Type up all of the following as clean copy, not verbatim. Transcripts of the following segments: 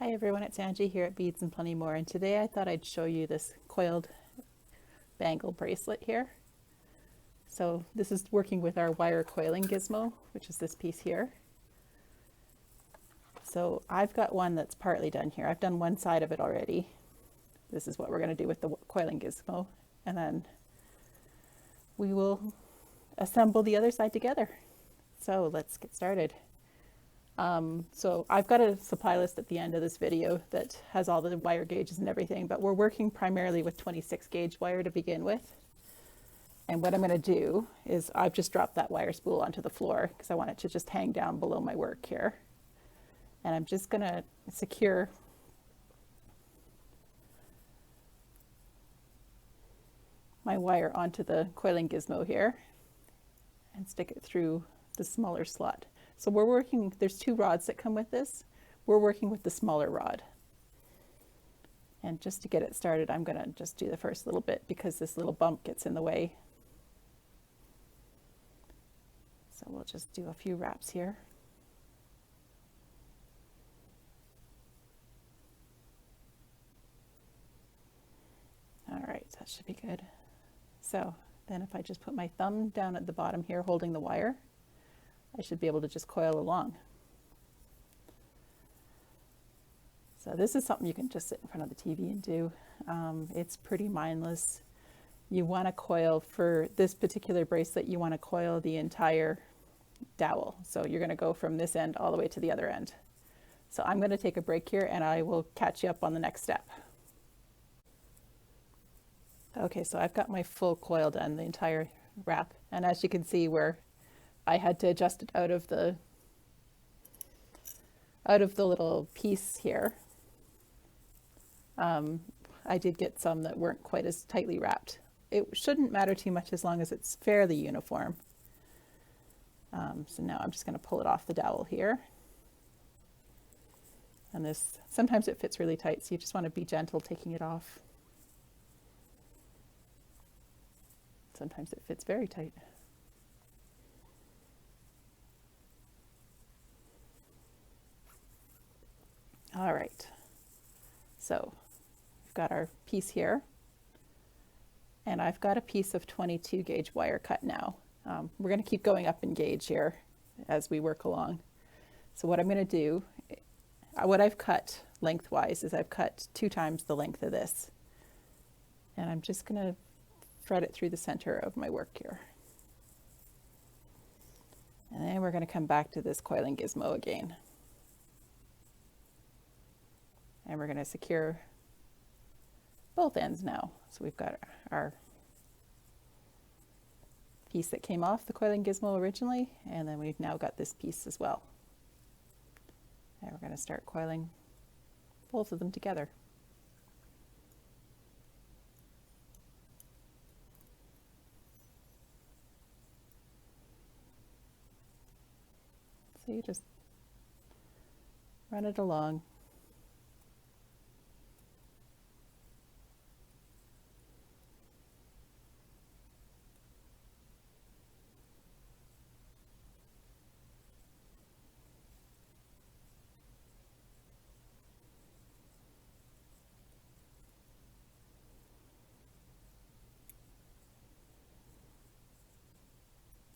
Hi everyone, it's Angie here at Beads and Plenty More, and today I thought I'd show you this coiled bangle bracelet here. So this is working with our wire coiling gizmo, which is this piece here. So I've got one that's partly done here. I've done one side of it already. This is what we're going to do with the coiling gizmo, and then we will assemble the other side together. So let's get started. So I've got a supply list at the end of this video that has all the wire gauges and everything, but we're working primarily with 26 gauge wire to begin with. And what I'm going to do is I've just dropped that wire spool onto the floor because I want it to just hang down below my work here. And I'm just going to secure my wire onto the coiling gizmo here and stick it through the smaller slot. So we're working, there's two rods that come with this. We're working with the smaller rod. And just to get it started, I'm going to just do the first little bit because this little bump gets in the way. So we'll just do a few wraps here. All right, that should be good. So then if I just put my thumb down at the bottom here holding the wire, I should be able to just coil along. So this is something you can just sit in front of the TV and do. It's pretty mindless. You want to coil, for this particular bracelet, you want to coil the entire dowel. So you're going to go from this end all the way to the other end. So I'm going to take a break here and I will catch you up on the next step. Okay, so I've got my full coil done, the entire wrap. And as you can see, where I had to adjust it out of the little piece here. I did get some that weren't quite as tightly wrapped. It shouldn't matter too much as long as it's fairly uniform. So now I'm just going to pull it off the dowel here. And this, sometimes it fits really tight, so you just want to be gentle taking it off. Sometimes it fits very tight. All right, so we've got our piece here, and I've got a piece of 22 gauge wire cut now. We're going to keep going up in gauge here as we work along. So what I'm going to do, what I've cut lengthwise is I've cut 2 times the length of this, and I'm just going to thread it through the center of my work here. And then we're going to come back to this coiling gizmo again. And we're going to secure both ends now. So we've got our piece that came off the coiling gizmo originally, and then we've now got this piece as well. And we're going to start coiling both of them together. So you just run it along.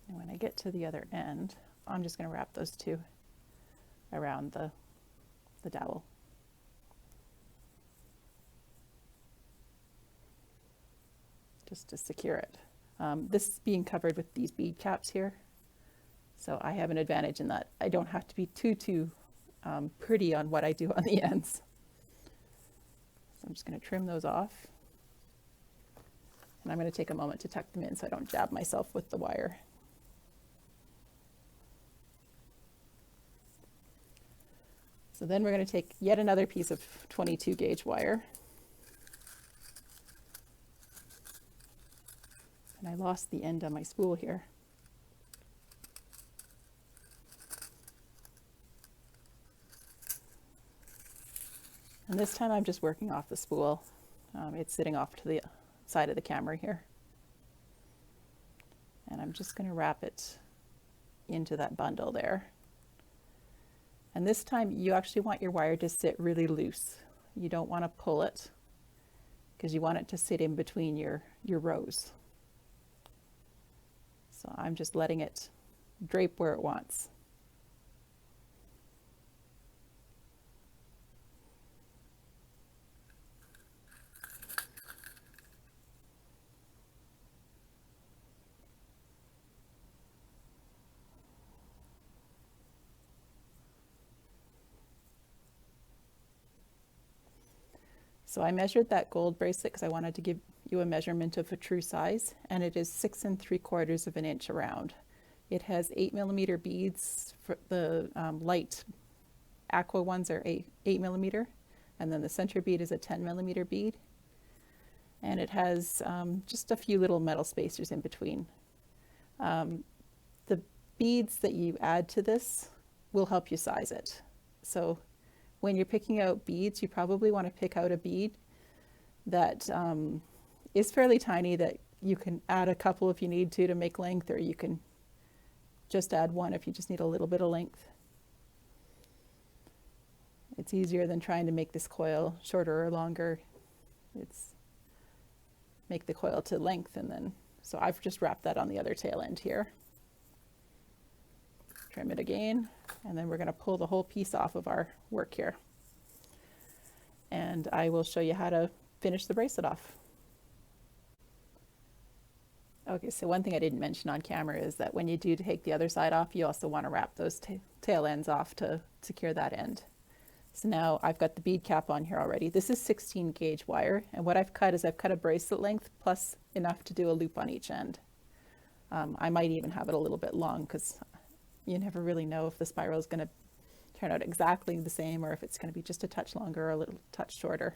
And when I get to the other end, I'm just going to wrap those two around the dowel. Just to secure it. This is being covered with these bead caps here. So I have an advantage in that I don't have to be too pretty on what I do on the ends. So I'm just going to trim those off. And I'm going to take a moment to tuck them in so I don't jab myself with the wire. So then we're going to take yet another piece of 22 gauge wire. And I lost the end on my spool here. And this time I'm just working off the spool. It's sitting off to the side of the camera here. And I'm just going to wrap it into that bundle there. And this time you actually want your wire to sit really loose. You don't want to pull it because you want it to sit in between your rows. So I'm just letting it drape where it wants. So I measured that gold bracelet because I wanted to give you a measurement of a true size, and it is 6 3/4 of an inch around. It has 8mm beads. For the light aqua ones are 8mm, and then the center bead is a 10mm bead. And it has just a few little metal spacers in between. The beads that you add to this will help you size it. So when you're picking out beads, you probably want to pick out a bead that is fairly tiny, that you can add a couple if you need to make length, or you can just add one if you just need a little bit of length. It's easier than trying to make this coil shorter or longer. It's make the coil to length, and then, so I've just wrapped that on the other tail end here. Trim it again, and then we're going to pull the whole piece off of our work here. And I will show you how to finish the bracelet off. Okay, so one thing I didn't mention on camera is that when you do take the other side off, you also want to wrap those tail ends off to secure that end. So now I've got the bead cap on here already. This is 16 gauge wire, and what I've cut is I've cut a bracelet length plus enough to do a loop on each end. I might even have it a little bit long because you never really know if the spiral is going to turn out exactly the same or if it's going to be just a touch longer or a little touch shorter.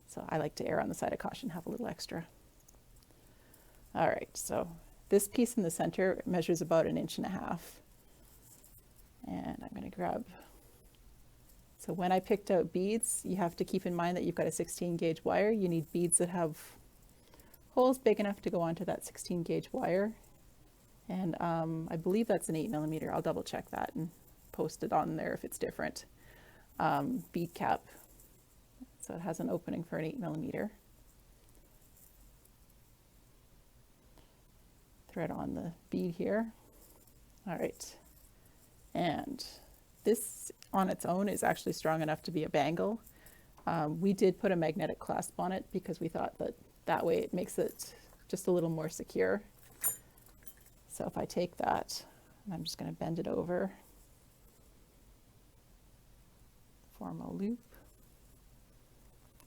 So I like to err on the side of caution, have a little extra. All right, so this piece in the center measures about 1.5 inches. And I'm going to grab, so when I picked out beads, you have to keep in mind that you've got a 16 gauge wire. You need beads that have holes big enough to go onto that 16 gauge wire. And I believe that's an 8mm. I'll double check that and post it on there if it's different. Bead cap, so it has an opening for an 8mm. Thread on the bead here. All right, and this on its own is actually strong enough to be a bangle. We did put a magnetic clasp on it because we thought that that way it makes it just a little more secure. So if I take that, and I'm just going to bend it over, form a loop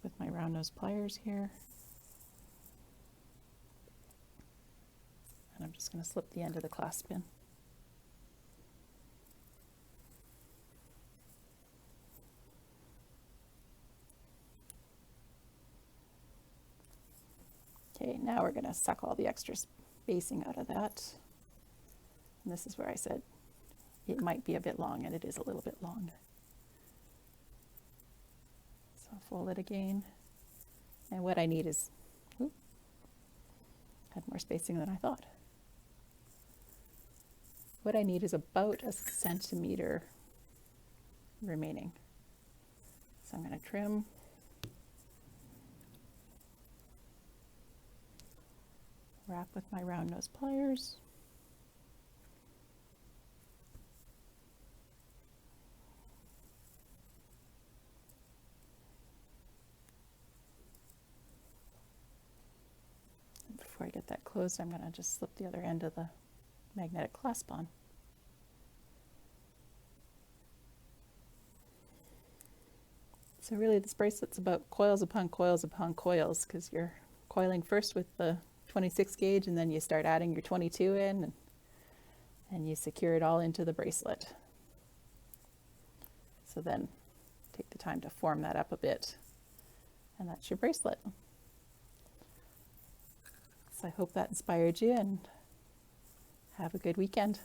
with my round nose pliers here. And I'm just going to slip the end of the clasp in. Okay, now we're going to suck all the extra spacing out of that. And this is where I said it might be a bit long, and it is a little bit long. So I'll fold it again. And what I need is, had more spacing than I thought. What I need is about 1 centimeter remaining. So I'm going to trim. Wrap with my round nose pliers. Before I get that closed, I'm going to just slip the other end of the magnetic clasp on. So really this bracelet's about coils upon coils upon coils, because you're coiling first with the 26 gauge and then you start adding your 22 in, and you secure it all into the bracelet. So then take the time to form that up a bit, and that's your bracelet. So I hope that inspired you, and have a good weekend.